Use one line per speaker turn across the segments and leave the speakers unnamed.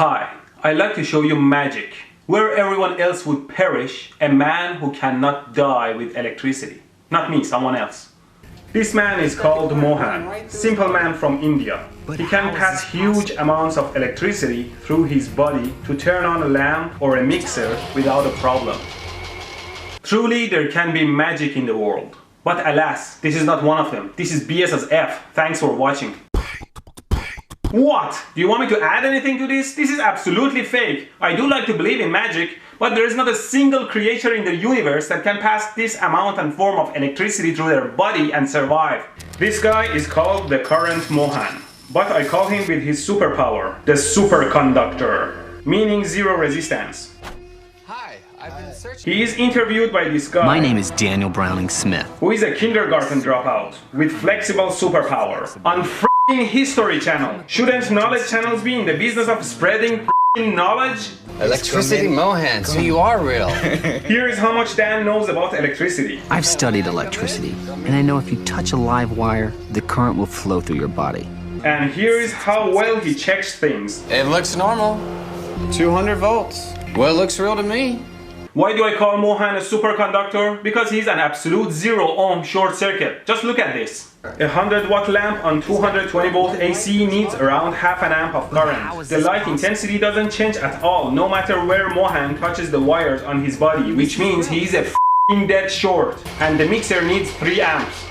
Hi, I'd like to show you magic. Where everyone else would perish, a man who cannot die with electricity. Not me, someone else. This man is called Mohan, simple man from India. He can pass huge amounts of electricity through his body to turn on a lamp or a mixer without a problem. Truly, there can be magic in the world. But alas, this is not one of them. This is BS as F. Thanks for watching. What? Do you want me to add anything to this? This is absolutely fake. I do like to believe in magic, but there is not a single creature in the universe that can pass this amount and form of electricity through their body and survive. This guy is called the current Mohan, but I call him with his superpower, the superconductor, meaning zero resistance.
Hi, I've been searching.
He is interviewed by this guy.
My name is Daniel Browning Smith,
who is a kindergarten dropout with flexible superpower on History Channel. Shouldn't knowledge channels be in the business of spreading knowledge?
Electricity Mohan, so you are real.
Here is how much Dan knows about electricity.
I've studied electricity, and I know if you touch a live wire, the current will flow through your body.
And here is how well he checks things.
It looks normal. 200 volts. Well, it looks real to me.
Why do I call Mohan a superconductor? Because he's an absolute 0 ohm short circuit. Just look at this. A 100-watt lamp on 220 volt AC needs around half an amp of current. The light intensity doesn't change at all, no matter where Mohan touches the wires on his body, which means he's a dead short. And the mixer needs 3 amps.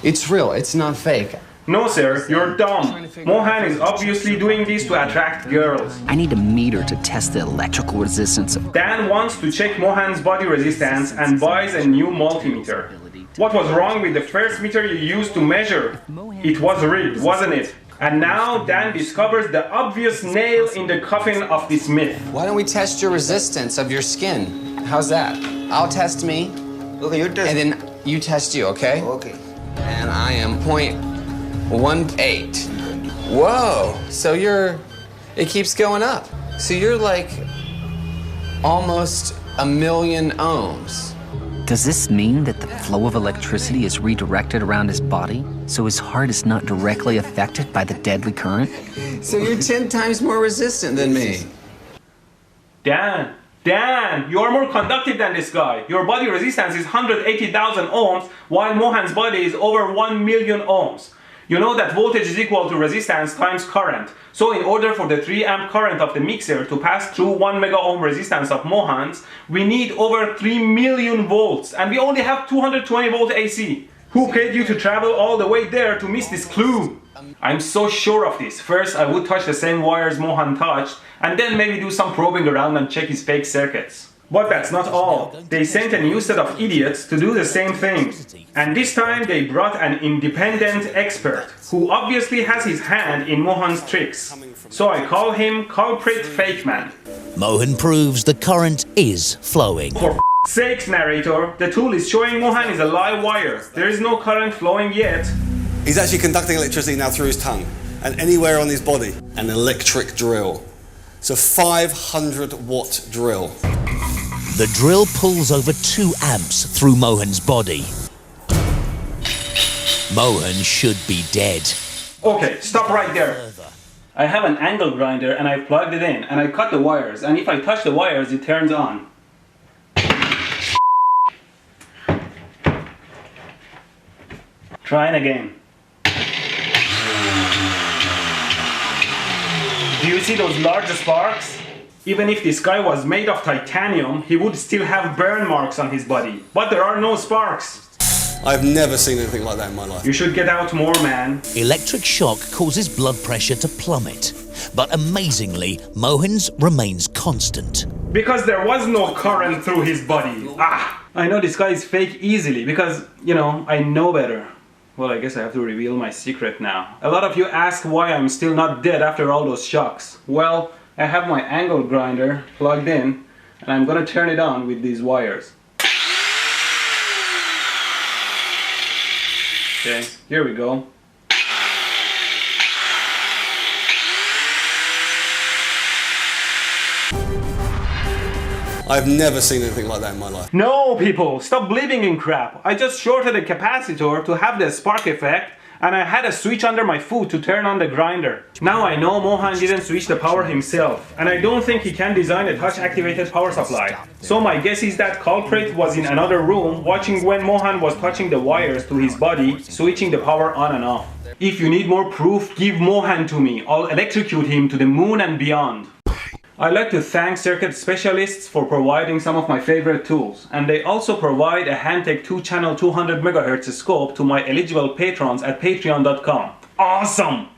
It's real, it's not fake.
No sir, you're dumb. Mohan is obviously doing this to attract girls.
I need a meter to test the electrical resistance of...
Dan wants to check Mohan's body resistance and buys a new multimeter. What was wrong with the first meter you used to measure? It was rigged, wasn't it? And now Dan discovers the obvious nail in the coffin of this myth.
Why don't we test your resistance of your skin? How's that? I'll test me.
Okay, you test.
And then you test you, okay?
Okay.
And I am 0.18. Whoa, so it keeps going up. So you're like almost 1,000,000 ohms.
Does this mean that the flow of electricity is redirected around his body, so his heart is not directly affected by the deadly current?
So you're 10 times more resistant than me.
Dan, you are more conductive than this guy. Your body resistance is 180,000 ohms, while Mohan's body is over 1,000,000 ohms. You know that voltage is equal to resistance times current. So in order for the 3 amp current of the mixer to pass through 1 mega ohm resistance of Mohan's, we need over 3 million volts, and we only have 220 volt AC. Who paid you to travel all the way there to miss this clue? I'm so sure of this. First, I would touch the same wires Mohan touched, and then maybe do some probing around and check his fake circuits. But that's not all. They sent a new set of idiots to do the same thing. And this time they brought an independent expert, who obviously has his hand in Mohan's tricks. So I call him Culprit Fake Man.
Mohan proves the current is flowing.
For sakes, narrator, the tool is showing Mohan is a live wire. There is no current flowing yet.
He's actually conducting electricity now through his tongue and anywhere on his body. An electric drill. It's a 500-watt drill.
The drill pulls over 2 amps through Mohan's body. Mohan should be dead.
Okay, stop right there. I have an angle grinder and I plugged it in and I cut the wires, and if I touch the wires it turns on. Trying again. Do you see those large sparks? Even if this guy was made of titanium, he would still have burn marks on his body. But there are no sparks.
I've never seen anything like that in my life.
You should get out more, man.
Electric shock causes blood pressure to plummet. But amazingly, Mohan's remains constant.
Because there was no current through his body. I know this guy is fake easily because, you know, I know better. Well, I guess I have to reveal my secret now. A lot of you ask why I'm still not dead after all those shocks. Well, I have my angle grinder plugged in and I'm gonna turn it on with these wires. Okay, here we go.
I've never seen anything like that in my life.
No, people, stop believing in crap. I just shorted a capacitor to have the spark effect, And I had a switch under my foot to turn on the grinder. Now I know Mohan didn't switch the power himself, and I don't think he can design a touch-activated power supply. So my guess is that culprit was in another room watching when Mohan was touching the wires to his body, switching the power on and off. If you need more proof, give Mohan to me. I'll electrocute him to the moon and beyond. I'd like to thank circuit specialists for providing some of my favorite tools, and they also provide a Handtech 2-channel 200 MHz scope to my eligible patrons at patreon.com. Awesome!